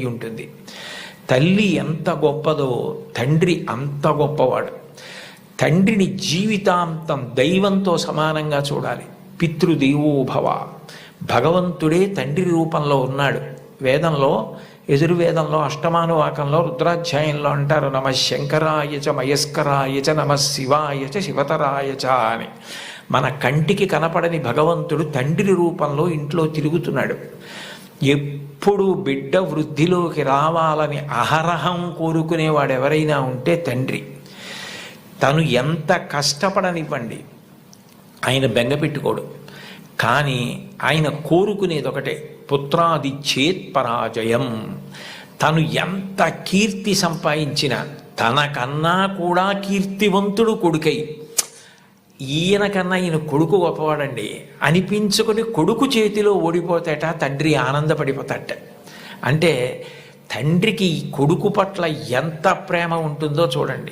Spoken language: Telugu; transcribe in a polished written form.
అయి ఉంటుంది. తల్లి ఎంత గొప్పదో తండ్రి అంత గొప్పవాడు. తండ్రిని జీవితాంతం దైవంతో సమానంగా చూడాలి. పితృదేవోభవ, భగవంతుడే తండ్రి రూపంలో ఉన్నాడు. వేదంలో, యజుర్వేదంలో అష్టమానువాకంలో రుద్రాధ్యాయంలో అంటారు, నమ శంకరాయచ మయస్కరాయచ నమ శివాయచ శివతరాయచ అని. మన కంటికి కనపడని భగవంతుడు తండ్రి రూపంలో ఇంట్లో తిరుగుతున్నాడు. ఎప్పుడు బిడ్డ వృద్ధిలోకి రావాలని అహరహం కోరుకునేవాడు ఎవరైనా ఉంటే తండ్రి. తను ఎంత కష్టపడనివ్వండి, ఆయన బెంగ పెట్టుకోడు. కానీ ఆయన కోరుకునేది ఒకటే, పుత్రాది చేత్ పరాజయం. తను ఎంత కీర్తి సంపాదించినా తనకన్నా కూడా కీర్తివంతుడు కొడుకై, ఈయన కన్నా ఈయన కొడుకు గొప్పవాడండి అనిపించుకొని కొడుకు చేతిలో ఓడిపోతాట తండ్రి ఆనందపడిపోతాట. అంటే తండ్రికి ఈ కొడుకు పట్ల ఎంత ప్రేమ ఉంటుందో చూడండి.